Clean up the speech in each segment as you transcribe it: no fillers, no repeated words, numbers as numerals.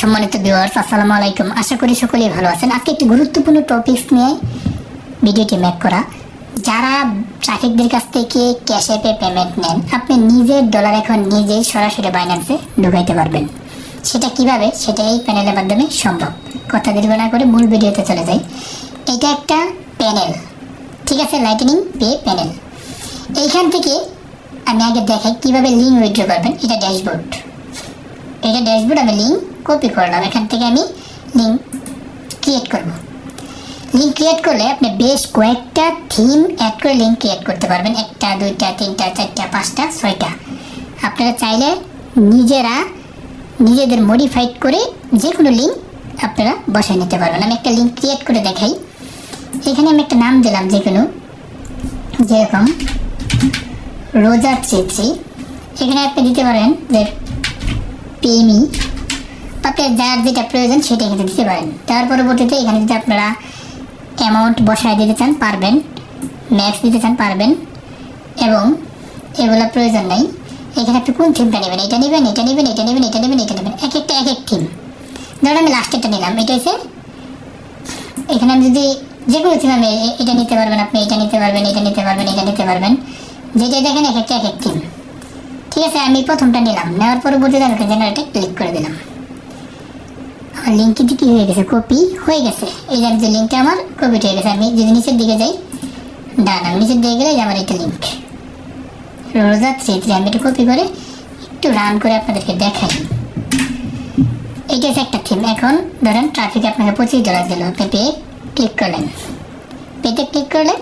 সম্মানিত ভিউয়ার্স, আসসালামু আলাইকুম। আশা করি সকলেই ভালো আছেন। আজকে একটি গুরুত্বপূর্ণ টপিকস নিয়ে ভিডিওটি মেক করা। যারা ট্রাফিকদের কাছ থেকে ক্যাশ অ্যাপে পেমেন্ট নেন, আপনি নিজের ডলার এখন নিজেই সরাসরি বাইন্যান্সে ঢুকাইতে পারবেন। সেটা কিভাবে, সেটা এই প্যানেলের মাধ্যমে সম্ভব। কথা দীর্ঘ না করে মূল ভিডিওতে চলে যাই। এটা একটা প্যানেল, ঠিক আছে, লাইটনিং পে প্যানেল। এইখান থেকে আমি আগে দেখাই কিভাবে লিঙ্ক উইথড্র করবেন। এটা ড্যাশবোর্ড, আমি লিঙ্ক কপি করলাম। এখান থেকে আমি লিঙ্ক ক্রিয়েট করব। লিঙ্ক ক্রিয়েট করলে আপনি বেশ কয়েকটা থিম অ্যাড করে লিঙ্ক ক্রিয়েট করতে পারবেন। 1টা 2টা 3টা 4টা 5টা 6টা। আপনারা চাইলে নিজেদের মডিফাইড করে যে কোনো লিঙ্ক আপনারা বসায় নিতে পারবেন। আমি একটা লিঙ্ক ক্রিয়েট করে দেখাই। এখানে আমি একটা নাম দিলাম যে কোনো, যেরকম রোজা চেত্রী। এখানে আপনি দিতে পারেন যে পেমি, আপনার যার যেটা প্রয়োজন সেটা এখানে দিতে পারেন। তার পরবর্তীতে এখানে যদি আপনারা অ্যামাউন্ট বসায় দিতে চান পারবেন, ম্যাক্স দিতে চান পারবেন, এবং এগুলো প্রয়োজন নেই। এখানে আপনি কোন থিমটা নেবেন, এটা নেবেন, এক এক থিম। ধরুন আমি লাস্টেরটা নিলাম। এটা হচ্ছে এখানে আমি যদি যে কোনো থিম, আমি এটা নিতে পারবেন, আপনি এটা নিতে পারবেন, যেটা দেখেন এক এক থিম। ঠিক আছে, আমি প্রথমটা নিলাম। নেওয়ার পরবর্তীতে আমি জেনারেটে ক্লিক করে দিলাম। আমার লিঙ্কটি কি হয়ে গেছে, কপি হয়ে গেছে। এই যে লিঙ্কটা আমার কপি হয়ে গেছে। আমি যদি নিচের দিকে যাই, ডান, আমি নিচের দিকে গেলে আমার এটা লিঙ্ক রোজা চেত্রী। আমি এটা কপি করে একটু রান করে আপনাদেরকে দেখাই। এইটা হচ্ছে একটা থিম। এখন ধরেন ট্রাফিক আপনাকে $25 দিল, আপনি পেয়ে ক্লিক করলেন। পেতে ক্লিক করলে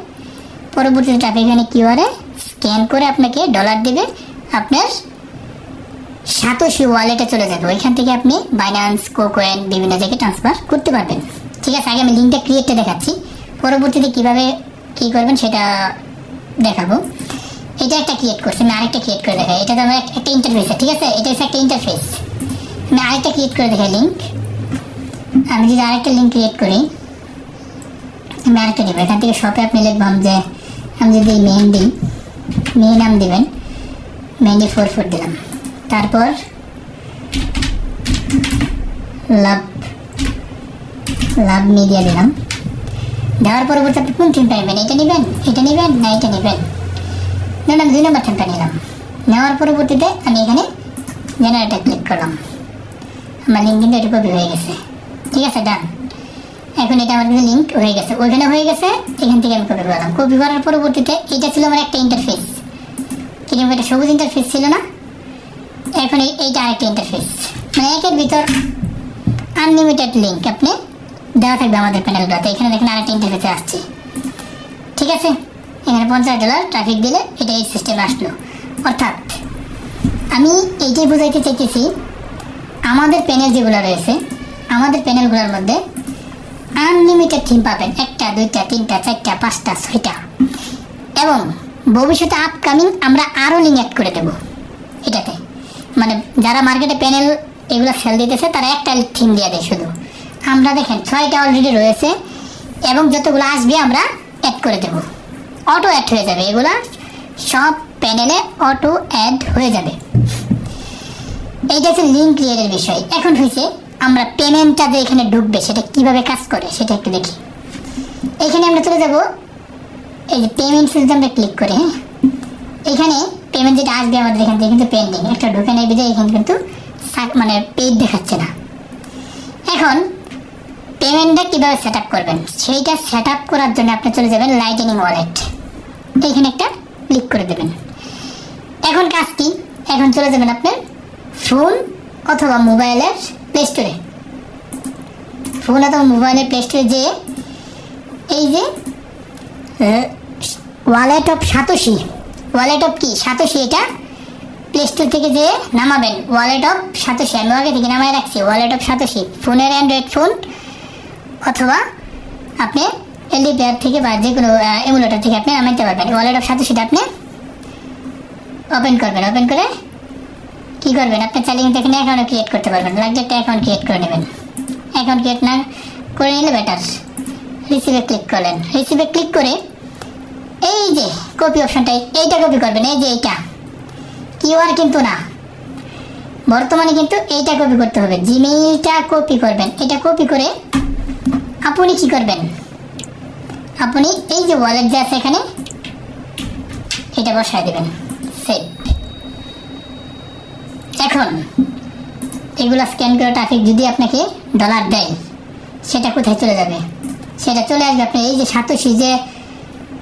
পরবর্তীতে ট্রাফিক এখানে কিউআরে স্ক্যান করে আপনাকে ডলার দেবে। আপনার সাতোশি ওয়ালেটে চলে যাবে। ওইখান থেকে আপনি বাইন্যান্স, কোকোয়েন বিভিন্ন জায়গায় ট্রান্সফার করতে পারবেন। ঠিক আছে, আগে আমি লিঙ্কটা ক্রিয়েটটা দেখাচ্ছি, পরবর্তীতে কীভাবে কী করবেন সেটা দেখাবো। এটা একটা ক্রিয়েট করছি, আমি আরেকটা ক্রিয়েট করে দেখাই। এটা তো আমার একটা ইন্টারফেস, ঠিক আছে, এটা হচ্ছে একটা ইন্টারফেস। আমি আরেকটা ক্রিয়েট করে দেখাই লিঙ্ক। আমি যদি আরেকটা লিঙ্ক ক্রিয়েট করি, আমি আরেকটা দেবো। এখান থেকে শপে আপনি লিখবাম যে, আমি যদি মেহেন্দি নাম দেবেন, মেহেন্দি 44 দিলাম। তারপর লাভ মিডিয়া দিলাম। দেওয়ার পরবর্তী আপনি কোন থিমটা নেবেন, এটা নেবেন না এটা নেবেন। ধরুন আমি 2 নম্বর থিমটা নিলাম। নেওয়ার পরবর্তীতে আমি এখানে জেনারেটে ক্লিক করলাম। আমার লিঙ্ক কিন্তু এটা কপি হয়ে গেছে। ঠিক আছে, ডান। এখন এটা আমার কিন্তু লিঙ্ক হয়ে গেছে, ওইখানে হয়ে গেছে। এখান থেকে আমি কপি করলাম। কপি করার পরবর্তীতে এটা ছিল আমার একটা ইন্টারফেস, কিন্তু এটা সবুজ ইন্টারফেস ছিল না। এখন এইটা আরেকটা ইন্টারফেস, মানে একের ভিতর আনলিমিটেড লিঙ্ক আপনি দেওয়া থাকবে আমাদের প্যানেলটাতে। এখানে দেখেন আরেকটা ইন্টারফেসে আসছে। ঠিক আছে, এখানে $50 ট্রাফিক দিলে এটা এই সিস্টেমে আসলো। অর্থাৎ আমি এইটাই বোঝাইতে চাইতেছি, আমাদের প্যানেল যেগুলো রয়েছে, আমাদের প্যানেলগুলোর মধ্যে আনলিমিটেড থিম পাবেন। 1টা 2টা 3টা 4টা 5টা 6টা, এবং ভবিষ্যতে আপকামিং আমরা আরও লিঙ্ক অ্যাড করে দেবো এটাতে। মানে যারা মার্কেটে প্যানেল এগুলো সেল দিতেছে তারা একটা থিম দিয়ে দেয় শুধু। আমরা দেখেন 6টা অলরেডি রয়েছে, এবং যতগুলো আসবে আমরা অ্যাড করে দেবো। অটো অ্যাড হয়ে যাবে, এগুলো সব প্যানেলে অটো অ্যাড হয়ে যাবে। এইটা হচ্ছে লিঙ্ক ক্রিয়েটের বিষয়। এখন হয়েছে আমরা পেমেন্টটা যে এখানে ঢুকবে সেটা কিভাবে কাজ করে সেটা একটু দেখি। এখানে আমরা চলে যাব, এই যে পেমেন্ট সিস্টেমটা ক্লিক করে, হ্যাঁ, এখানে পেমেন্ট যেটা আসবে আমাদের এখান থেকে কিন্তু পেন্ডিং একটা ঢুকে নেবে, যে এখানে কিন্তু মানে পেড দেখাচ্ছে না। এখন পেমেন্টটা কীভাবে সেট আপ করবেন সেইটা সেট আপ করার জন্য আপনি চলে যাবেন লাইটনিং ওয়ালেট। এইখানে একটা ক্লিক করে দেবেন। এখন কাজ কি, এখন চলে যাবেন আপনার ফোন অথবা মোবাইলের প্লে স্টোরে। ফোন অথবা মোবাইলের প্লে স্টোরে যে এই যে wallet of satoshi, wallet of কি সাতোশি, এটা প্লে স্টোর থেকে যে নামাবেন ওয়ালেট অফ সাতোশি। আমি আগে থেকে নামায় রাখছি ওয়ালেট অফ সাতোশি। ফোনের অ্যান্ড্রয়েড ফোন অথবা আপনি এলডি প্লেয়ার থেকে বা যে কোনো এমুলেটর থেকে আপনি নামাইতে পারবেন। ওয়ালেট অফ সাতোশিটা আপনি ওপেন করবেন। ওপেন করে কী করবেন, আপনি চাইলে কিন্তু এখানে অ্যাকাউন্ট ক্রিয়েট করতে পারবেন। লাগলে একটা অ্যাকাউন্ট ক্রিয়েট করে নেবেন। অ্যাকাউন্ট ক্রিয়েট না করে নিলে বেটার। রিসিভে ক্লিক করলেন। রিসিভে ক্লিক করে এই যে কপি অপশনটা, এইটা কপি করবেন। এই যে এইটা কিউআর কিন্তু না, বর্তমানে কিন্তু এইটা কপি করতে হবে, জিমেইলটা কপি করবেন। এটা কপি করে আপনি কি করবেন, আপনি এই যে ওয়ালেট যে আছে এখানে এটা বসায় দেবেন, সেট। এখন এগুলো স্ক্যান করে ট্রাফিক যদি আপনাকে ডলার দেয়, সেটা কোথায় চলে যাবে, সেটা চলে আসবে আপনার এই যে সাতোশি যে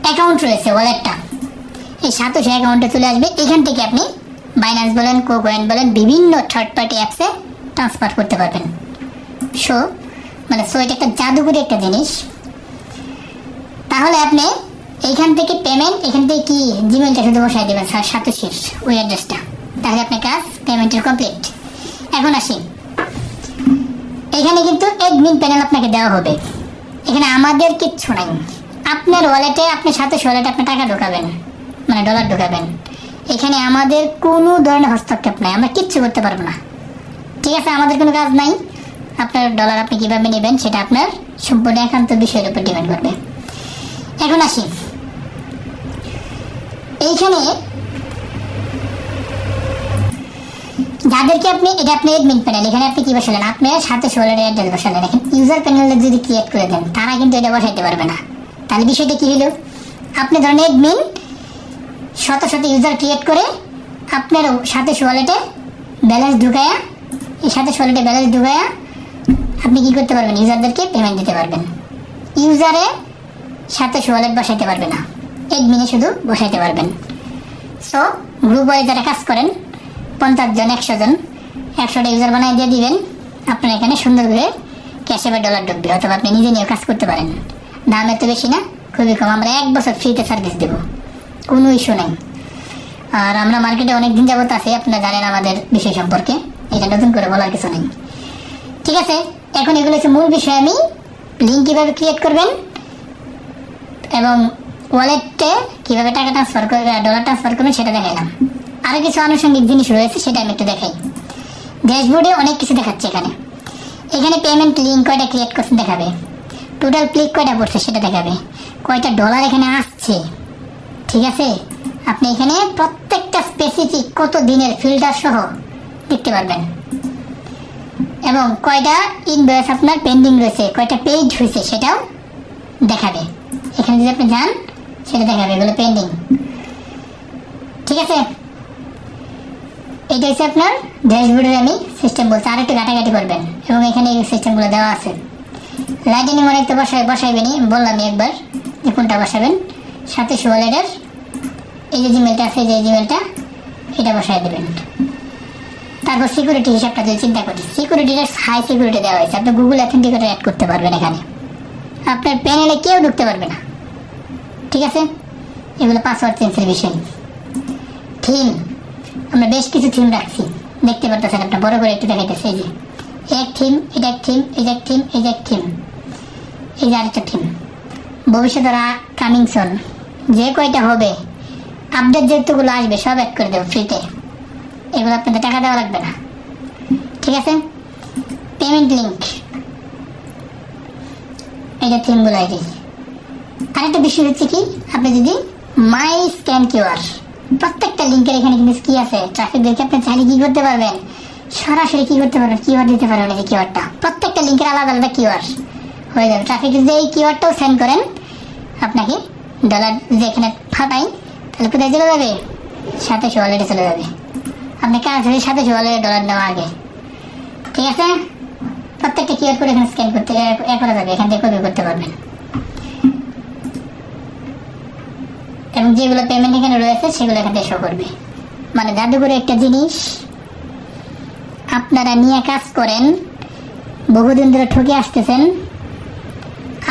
অ্যাকাউন্ট রয়েছে ওয়ালেটটা, এই সাতোশি অ্যাকাউন্টে চলে আসবে। এখান থেকে আপনি বাইন্যান্স বলেন, কোকয়েন বলেন, বিভিন্ন থার্ড পার্টি অ্যাপসে ট্রান্সফার করতে পারবেন। সো এটা একটা জাদুকরি একটা জিনিস। তাহলে আপনি এইখান থেকে পেমেন্ট, এখান থেকে কি জিমেলটা শুধু বসাই দেবেন সাতোশির ওই অ্যাড্রেসটা, তাহলে আপনার কাজ পেমেন্টের কমপ্লিট। এখন আসি, এখানে কিন্তু অ্যাডমিন প্যানেল আপনাকে দেওয়া হবে। এখানে আমাদের কিচ্ছু নাই, আপনার ওয়ালেটে আপনি সাতোশি ওয়ালেটে আপনি টাকা ঢোকাবেন, ডলার ঢোকাবেন। এখানে আমাদের কোনো ধরনের হস্তক্ষেপ নাই, আমরা কিচ্ছু করতে পারবো না। ঠিক আছে, আমাদের কোনো কাজ নাই। আপনার ডলার আপনি কীভাবে নেবেন সেটা আপনার সম্পূর্ণ একান্ত বিষয়ের উপর ডিপেন্ড করবে। এখন আসি, এইখানে যাদেরকে আপনি, এটা আপনি অ্যাডমিন প্যানেল, এখানে আপনি কি বসালেন, আপনি সাতোশি ওয়ালেটের অ্যাড্রেস বসালেন। এখন ইউজার প্যানেলে যদি ক্রিয়েট করে দেন, তারা কিন্তু এটা বসাইতে পারবে না। তাহলে বিষয়টা কি হলো, আপনি ধরেন অ্যাডমিন শত শত ইউজার ক্রিয়েট করে আপনার সাতোশি ওয়ালেটে ব্যালেন্স ঢুকায়া, এই সাতোশি ওয়ালেটে ব্যালেন্স ঢুকায়া আপনি কি করতে পারবেন, ইউজারদেরকে পেমেন্ট দিতে পারবেন। ইউজারে সাতোশি ওয়ালেট বসাইতে পারবে না, অ্যাডমিনে শুধু বসাইতে পারবেন। সো গ্রুপ ওয়াইজ যারা কাজ করেন 50 জন 100 জন 100টা ইউজার বানিয়ে দিয়ে দিবেন, আপনার এখানে সুন্দর করে ক্যাশে বা ডলার ঢুকবে। অথবা আপনি নিজে নিয়েও কাজ করতে পারেন, দাম এত বেশি না, খুবই কম। আমরা 1 বছর ফ্রিতে সার্ভিস দেবো, কোনো ইস্যু নেই। আর আমরা মার্কেটে অনেক দিন যাবত আছি, আপনারা জানেন আমাদের বিষয় সম্পর্কে, এটা নতুন করে বলার কিছু নেই। ঠিক আছে, এখন এগুলো হচ্ছে মূল বিষয়। আমি লিঙ্ক কীভাবে ক্রিয়েট করবেন এবং ওয়ালেটে কীভাবে টাকা ট্রান্সফার করবে, ডলার ট্রান্সফার করবেন সেটা দেখাইলাম। আরও কিছু আনুষঙ্গিক জিনিস রয়েছে, সেটা আমি একটু দেখাই। ড্যাশবোর্ডে অনেক কিছু দেখাচ্ছে। এখানে পেমেন্ট লিঙ্ক কয়টা ক্রিয়েট করছে দেখাবে, টোটাল ক্লিক কয়টা পড়ছে সেটা দেখাবে, কয়টা ডলার এখানে আসছে। ঠিক আছে, আপনি এখানে প্রত্যেকটা স্পেসিফিক কত দিনের ফিল্টার সহ দেখতে পারবেন, এবং কয়টা ইনভয়েস আপনার পেন্ডিং রয়েছে, কয়টা পেইড হয়েছে সেটাও দেখাবে। এখানে যদি আপনি যান সেটা দেখাবে, এগুলো পেন্ডিং। ঠিক আছে, এটা হচ্ছে আপনার ড্যাশবোর্ডের আমি সিস্টেম বলছি। আর একটু ঘাটাঘাটি করবেন, এবং এখানে এই সিস্টেমগুলো দেওয়া আছে। লাইটিং অনেক তো বসাইবেনি, বললাম একবার যে কোনটা বসাবেন। সাতোশি ওয়ালেটের এই যে জিমেলটা আছে, যে জিমেলটা এটা বসাই দেবেন। তারপর সিকিউরিটি হিসাবটা যদি চিন্তা করি, সিকিউরিটিটা হাই সিকিউরিটি দেওয়া হয়েছে। আপনি গুগল অথেন্টিকেটর অ্যাড করতে পারবেন, এখানে আপনার প্যানেলে কেউ ঢুকতে পারবে না। ঠিক আছে, এগুলো পাসওয়ার্ড চেঞ্জের বিষয়। থিম, আমরা বেশ কিছু থিম রাখছি, দেখতে পারতেছেন আপনার, বড় করে একটু দেখাইতেছে। এই যে এক থিম, এটা এক থিম, এই যে এক থিম, এই যে এক থিম, এই যে আরেকটা থিম। ভবিষ্যতে কামিং সুন যে কয়টা হবে, আপডেট যেগুলো আসবে সব অ্যাড করে দেবো ফ্রিতে, এগুলো আপনাদের টাকা দেওয়া লাগবে না। ঠিক আছে, পেমেন্ট লিঙ্ক, এটা থিমগুলো আইডি। আরেকটা বিষয় হচ্ছে কি, আপনি যদি মাই স্ক্যান কিউআর, প্রত্যেকটা লিঙ্কের এখানে কিন্তু কি আছে, ট্রাফিক দেখে আপনি চাইলে কি করতে পারবেন, সরাসরি কি করতে পারবেন, কিওয়ার্ড দিতে পারবেন। এই কিওয়ার্ডটা প্রত্যেকটা লিঙ্কের আলাদা আলাদা কিওয়ার্ড হয়ে যাবে। ট্রাফিক যদি এই কিওয়ার্ডটাও সেন্ড করেন আপনাকে ডলার, যদি এখানে ফাটাই তাহলে কোথায় চলে যাবে, সাতোশি ওয়ালেটে চলে যাবে। আপনি কাজ হয়ে সাতোশি ওয়ালেটে ডলার নেওয়া আগে। ঠিক আছে, প্রত্যেকটা কিওয়ার্ড করে এখানে স্ক্যান করতে করা যাবে, এখান থেকে কপি করতে পারবেন। এবং যেগুলো পেমেন্ট এখানে রয়েছে সেগুলো এখান থেকে শো করবে। জাদুঘরে একটা জিনিস আপনারা নিয়ে কাজ করেন, বহুদিন ধরে ঠকে আসতেছেন,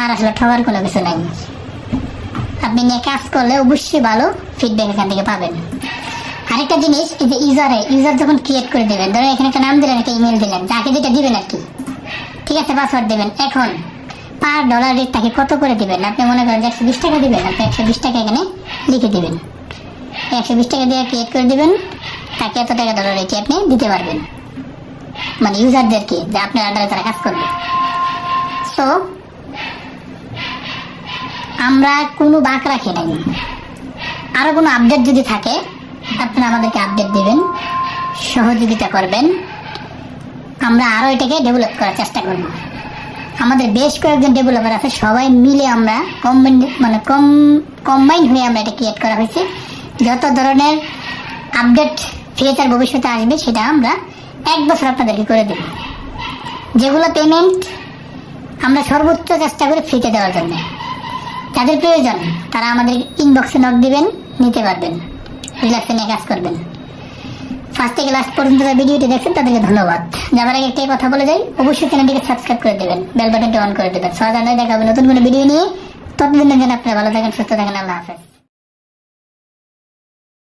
আর আসলে ঠকার কোনো কিছু নাই। আপনি নিয়ে কাজ করলে অবশ্যই ভালো ফিডব্যাক এখান থেকে পাবেন। আরেকটা জিনিস, এই যে ইউজার যখন ক্রিয়েট করে দেবেন, ধরেন এখানে একটা নাম দিলেন, একটা ইমেল দিলেন, যাকে যেটা দিবেন আর কি। ঠিক আছে, পাসওয়ার্ড দেবেন। এখন পার ডলার রেট তাকে কত করে দিবেন, আপনি মনে করেন যে 120 টাকা দিবেন, আপনি 120 টাকা এখানে লিখে দিবেন, 120 টাকা দিয়ে ক্রিয়েট করে দিবেন, তাকে এত টাকা ডলার রেটে আপনি দিতে পারবেন, ইউজারদেরকে, যে আপনার আন্ডারে তারা কাজ করবে। সো আমরা কোনো বাঁক রাখি নাই। আরো কোনো আপডেট যদি থাকে আপনারা আমাদেরকে আপডেট দিবেন, সহযোগিতা করবেন। আমরা আরও এটাকে ডেভেলপ করার চেষ্টা করব। আমাদের বেশ কয়েকজন ডেভেলপার আছে, সবাই মিলে আমরা কম্বাইন হয়ে আমরা এটা ক্রিয়েট করা হয়েছে। যত ধরনের আপডেট ফিচার ভবিষ্যতে আসবে সেটা আমরা 1 বছর আপনাদেরকে করে দেব। যেগুলো পেমেন্ট আমরা সর্বোচ্চ চেষ্টা করি ফ্রিতে দেওয়ার জন্য। যাদের প্রয়োজন তারা আমাদের ইনবক্সে নক দিবেন, নিতে পারবেন, রিল্যাক্সে নিয়ে কাজ করবেন। ফার্স্ট থেকে লাস্ট পর্যন্ত যারা ভিডিওটি দেখছেন তাদেরকে ধন্যবাদ। যাবার আগে একটাই কথা বলে যাই, অবশ্যই চ্যানেলটিকে সাবস্ক্রাইব করে দেবেন, বেল বাটনটি অন করে দেবেন। সহজে দেখাবেন নতুন কোনো ভিডিও নিয়ে। ততদিনের জন্য আপনারা ভালো থাকেন, সুস্থ থাকেন। আল্লাহ হাফেজ।